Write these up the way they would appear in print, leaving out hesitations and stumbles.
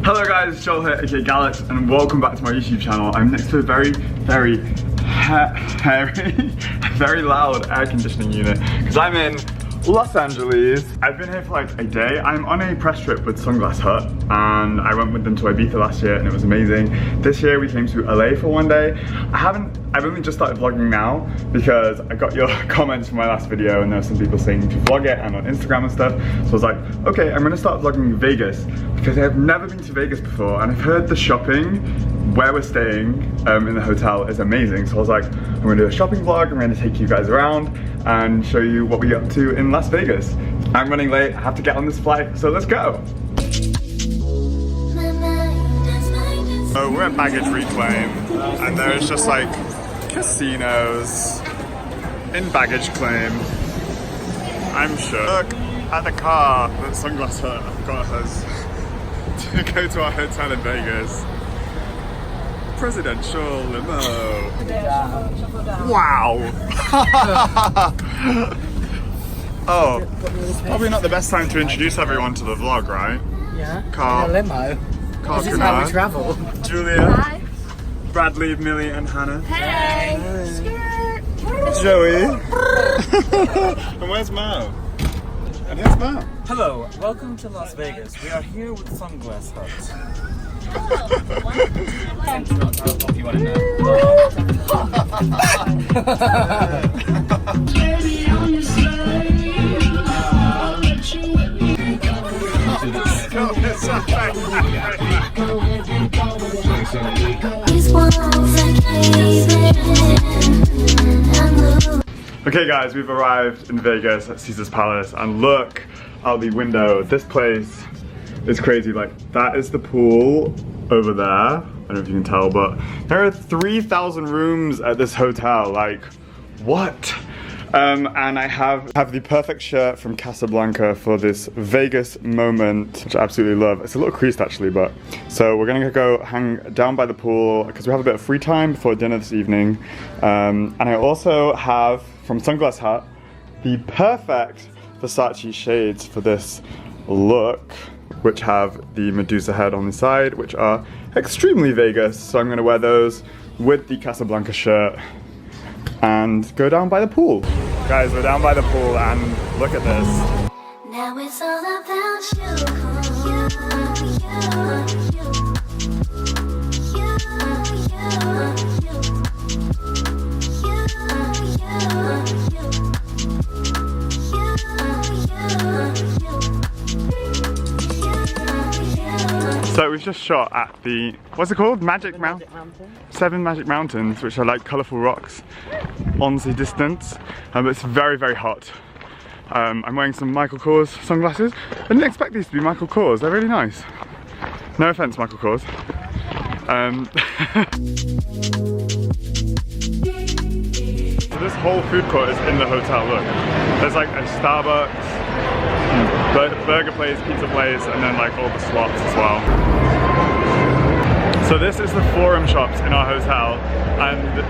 Hello guys, Joel here, aka Gallucks, and welcome back to my YouTube channel. I'm next to a very loud air conditioning unit because I'm in Los Angeles. I've been here for like a day. I'm on a press trip with Sunglasshut and I went with them to Ibiza last year and it was amazing. This year we came to LA for one day. I've only just started vlogging now because I got your comments from my last video and there were some people saying to vlog it and on Instagram and stuff. So I was like, okay, I'm gonna start vlogging Vegas because I've never been to Vegas before and I've heard the shopping where we're staying in the hotel is amazing. So I was like, I'm gonna do a shopping vlog, I'm gonna take you guys around and show you what we get up to in Las Vegas. I'm running late, I have to get on this flight, so let's go. So we're at baggage reclaim and there's just like casinos in baggage claim. I'm sure. Look at the car that Sunglasshut got us to go to our hotel in Vegas. Presidential limo. Wow. Oh, probably not the best time to introduce everyone to the vlog, right? Yeah. Carl. In a limo. Carl This is how we travel. Julia. Hi. Bradley, Millie, and Hannah. Hey. Joey. And where's Mo? And here's Mo. Hello, welcome to Las Vegas. We are here with Sunglasshut. You want to know? Okay guys, we've arrived in Vegas at Caesar's Palace and look out the window. This place is crazy. Like, that is the pool over there. I don't know if you can tell, but there are 3,000 rooms at this hotel. Like, what? And I have the perfect shirt from Casablanca for this Vegas moment, which I absolutely love. It's a little creased actually, but so we're gonna go hang down by the pool because we have a bit of free time before dinner this evening. And I also have from Sunglasshut the perfect Versace shades for this look, which have the Medusa head on the side, which are extremely Vegas. So I'm gonna wear those with the Casablanca shirt and go down by the pool. Guys, we're down by the pool and look at this. Now it's all about So we've just shot at the, what's it called? Magic Mountain? 7 Magic Mountains, which are like colourful rocks on the distance. But it's very, very hot. I'm wearing some Michael Kors sunglasses. I didn't expect these to be Michael Kors, they're really nice. No offence, Michael Kors. So this whole food court is in the hotel, look. There's like a Starbucks, burger place, pizza place, and then like all the slots as well. So this is the Forum shops in our hotel, and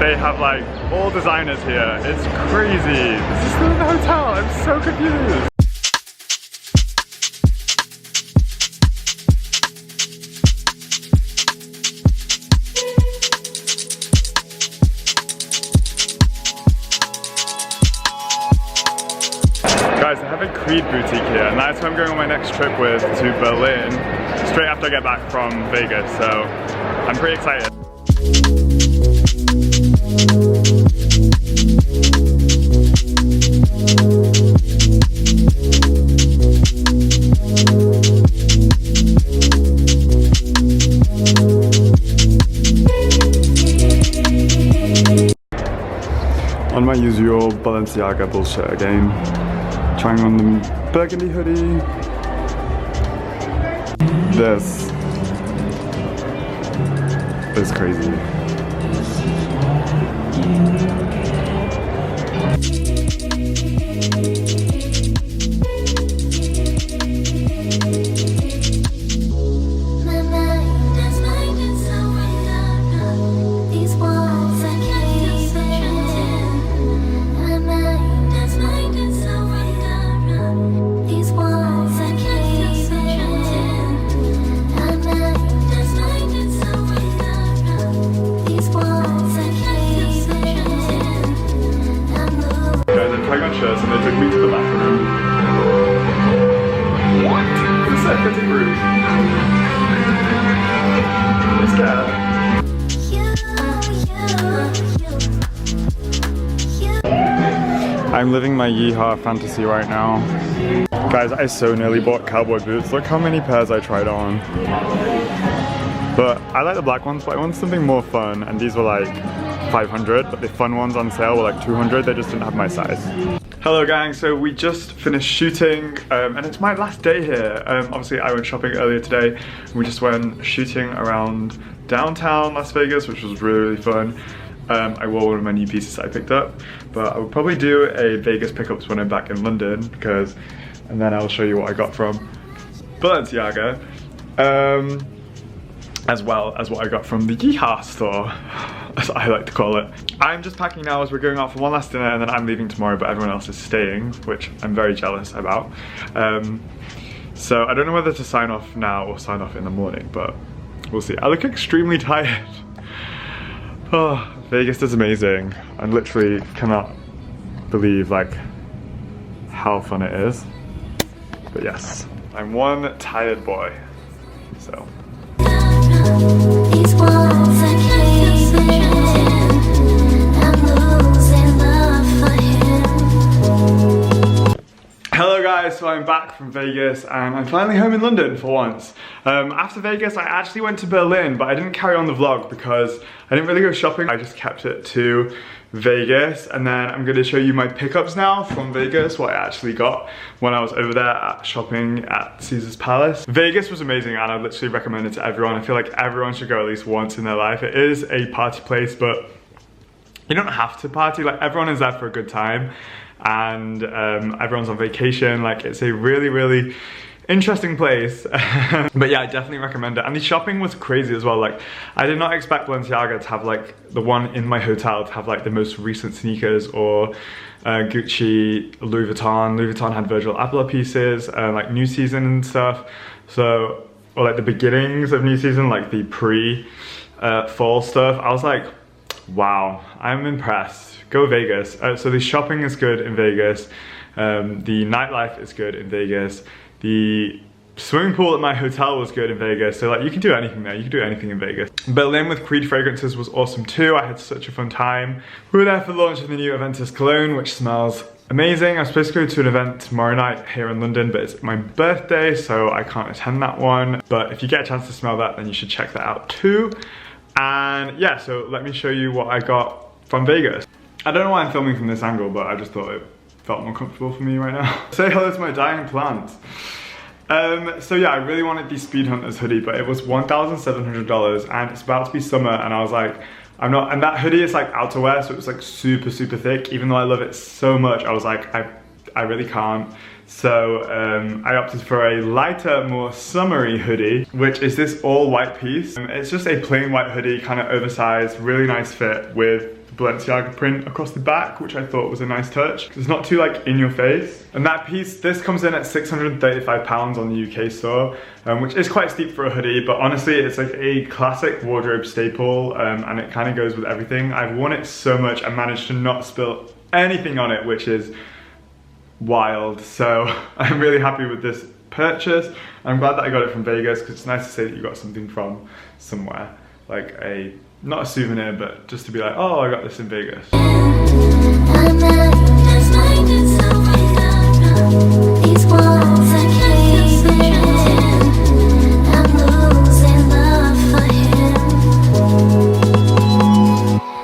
they have like all designers here. It's crazy. This is still in the hotel. I'm so confused. Guys, I have a Creed boutique here, and that's who I'm going on my next trip with to Berlin, straight after I get back from Vegas, so I'm pretty excited. On my usual Balenciaga bullshit again. Trying on the burgundy hoodie. This is crazy. I'm living my yeehaw fantasy right now. Guys, I so nearly bought cowboy boots. Look how many pairs I tried on. But I like the black ones, but I want something more fun, and these were like 500, but the fun ones on sale were like 200. They just didn't have my size. Hello gang, so we just finished shooting, and it's my last day here. Obviously I went shopping earlier today. We just went shooting around downtown Las Vegas, which was really, really fun. I wore one of my new pieces that I picked up, but I will probably do a Vegas pickups when I'm back in London, and then I'll show you what I got from Balenciaga, as well as what I got from the yeehaw store, as I like to call it. I'm just packing now as we're going out for one last dinner, and then I'm leaving tomorrow, but everyone else is staying, which I'm very jealous about. So I don't know whether to sign off now or sign off in the morning, but we'll see. I look extremely tired. Oh, Vegas is amazing. I literally cannot believe like how fun it is. But yes, I'm one tired boy, so. These walls are caving in. I'm losing love for him. Hello guys, so I'm back from Vegas and I'm finally home in London for once. After Vegas I actually went to Berlin, but I didn't carry on the vlog because I didn't really go shopping. I just kept it to Vegas, and then I'm going to show you my pickups now from Vegas, what I actually got when I was over there at shopping at Caesar's Palace. Vegas was amazing and I literally recommend it to everyone. I feel like everyone should go at least once in their life. It is a party place, but you don't have to party. Like, everyone is there for a good time, and everyone's on vacation. Like, it's a really, really interesting place. But yeah, I definitely recommend it. And the shopping was crazy as well. Like, I did not expect Balenciaga to have like the one in my hotel to have like the most recent sneakers, or Gucci, Louis Vuitton. Louis Vuitton had Virgil Abloh pieces, like New Season and stuff. So, or like the beginnings of New Season, like the pre-fall stuff. I was like, wow, I'm impressed. Go Vegas. So the shopping is good in Vegas. The nightlife is good in Vegas. The swimming pool at my hotel was good in Vegas. So like, you can do anything there. You can do anything in Vegas. Berlin with Creed fragrances was awesome too. I had such a fun time. We were there for the launch of the new Aventus cologne, which smells amazing. I'm supposed to go to an event tomorrow night here in London, but it's my birthday, so I can't attend that one. But if you get a chance to smell that, then you should check that out too. And yeah, so let me show you what I got from Vegas. I don't know why I'm filming from this angle, but I just thought it felt more comfortable for me right now. Say hello to my dying plant. So yeah, I really wanted the Speed Hunters hoodie, but it was $1,700, and it's about to be summer, and I was like, I'm not, and that hoodie is like outerwear, so it was like super, super thick. Even though I love it so much, I was like, I really can't. So I opted for a lighter, more summery hoodie, which is this all white piece. It's just a plain white hoodie, kind of oversized, really nice fit with Balenciaga print across the back, which I thought was a nice touch. It's not too like in your face. And that piece, this comes in at £635 on the UK store, which is quite steep for a hoodie, but honestly it's like a classic wardrobe staple, and it kind of goes with everything. I've worn it so much I managed to not spill anything on it, which is wild. So I'm really happy with this purchase. I'm glad that I got it from Vegas, because it's nice to say that you got something from somewhere, like a, not a souvenir, but just to be like, oh, I got this in Vegas.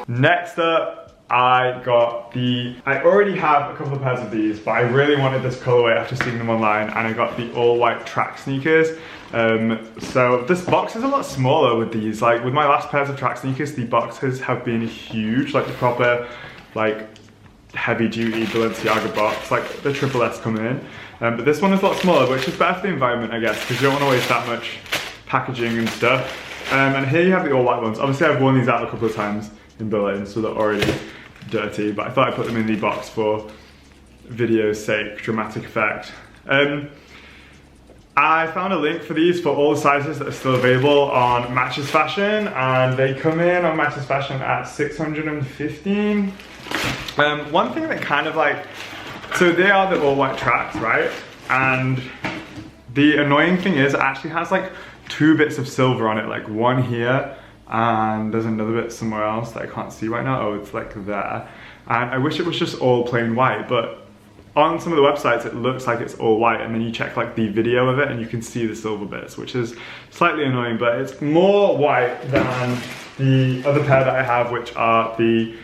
Next up, I got I already have a couple of pairs of these, but I really wanted this colorway after seeing them online, and I got the all white track sneakers. So this box is a lot smaller with these. Like with my last pairs of track sneakers, the boxes have been huge, like the proper like heavy duty Balenciaga box, like the triple S coming in. But this one is a lot smaller, which is better for the environment, I guess, because you don't want to waste that much packaging and stuff. And here you have the all white ones. Obviously I've worn these out a couple of times in Berlin, so they're already dirty, but I thought I'd put them in the box for video's sake, dramatic effect. I found a link for these for all the sizes that are still available on Matches Fashion, and they come in on Matches Fashion at $615. One thing that kind of like, so they are the all white tracks, right? And the annoying thing is it actually has like 2 bits of silver on it, like one here and there's another bit somewhere else that I can't see right now. Oh, it's like there. And I wish it was just all plain white, but on some of the websites it looks like it's all white, and then you check like the video of it and you can see the silver bits, which is slightly annoying, but it's more white than the other pair that I have, which are the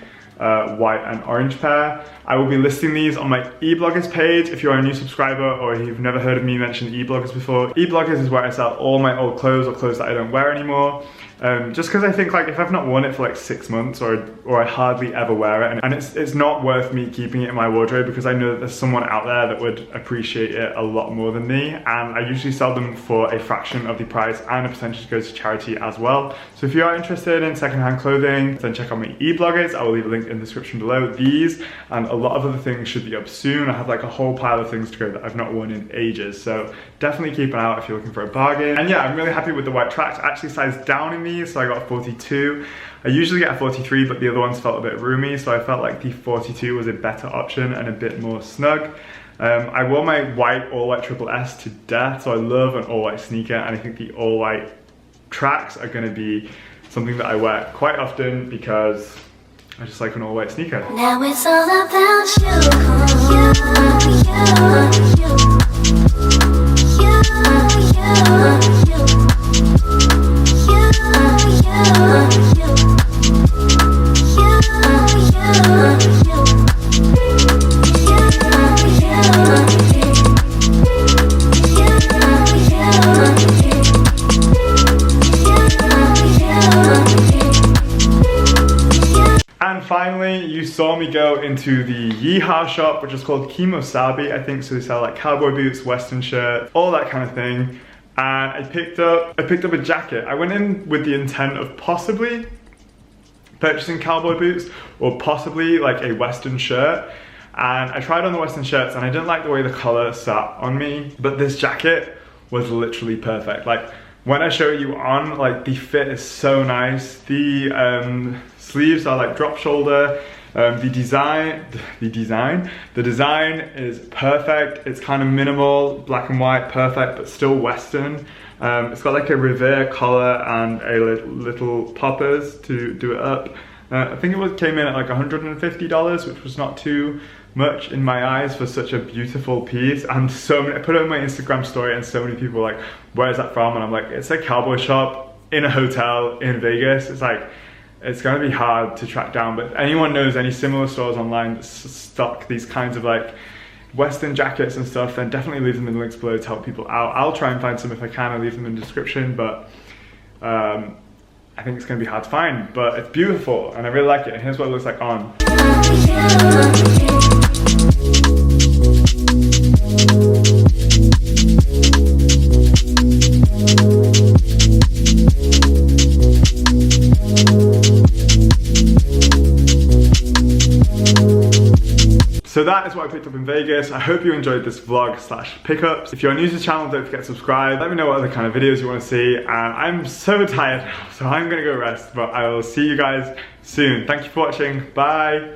white and orange pair. I will be listing these on my eBloggers page if you're a new subscriber or you've never heard of me mention eBloggers before. eBloggers is where I sell all my old clothes or clothes that I don't wear anymore. Just because I think like if I've not worn it for like 6 months or I hardly ever wear it, and it's not worth me keeping it in my wardrobe, because I know that there's someone out there that would appreciate it a lot more than me, and I usually sell them for a fraction of the price, and a percentage goes to charity as well. So if you are interested in secondhand clothing, then check out my eBloggers. I will leave a link in the description below. These and a lot of other things should be up soon. I have like a whole pile of things to go that I've not worn in ages, so definitely keep an eye out if you're looking for a bargain. And yeah, I'm really happy with the white tracks. I actually sized down in these, so I got a 42. I usually get a 43, but the other ones felt a bit roomy, so I felt like the 42 was a better option and a bit more snug. I wore my white all-white triple S to death, so I love an all-white sneaker, and I think the all-white tracks are going to be something that I wear quite often because I just like an all-white sneaker. Now it's all about And finally, you saw me go into the Yeehaw shop, which is called Kemo Sabe, I think. So they sell like cowboy boots, western shirts, all that kind of thing. And I picked up a jacket. I went in with the intent of possibly purchasing cowboy boots or possibly like a western shirt. And I tried on the western shirts and I didn't like the way the color sat on me, but this jacket was literally perfect. Like when I show you on, like the fit is so nice. The sleeves are like drop shoulder. The design is perfect. It's kind of minimal, black and white, perfect, but still western. It's got like a revere collar and a little poppers to do it up. I think it came in at like $150, which was not too much in my eyes for such a beautiful piece. And so many, I put it on my Instagram story and so many people were like, where is that from? And I'm like, it's a cowboy shop in a hotel in Vegas. It's like, it's gonna be hard to track down, but anyone knows any similar stores online that stock these kinds of like western jackets and stuff, then definitely leave them in the links below to help people out. I'll try and find some if I can. I'll leave them in the description, but I think it's gonna be hard to find, but it's beautiful and I really like it. And here's what it looks like on. So that is what I picked up in Vegas. I hope you enjoyed this vlog / pickups. If you're new to the channel, don't forget to subscribe. Let me know what other kind of videos you want to see. And I'm so tired now, so I'm gonna go rest, but I will see you guys soon. Thank you for watching, bye.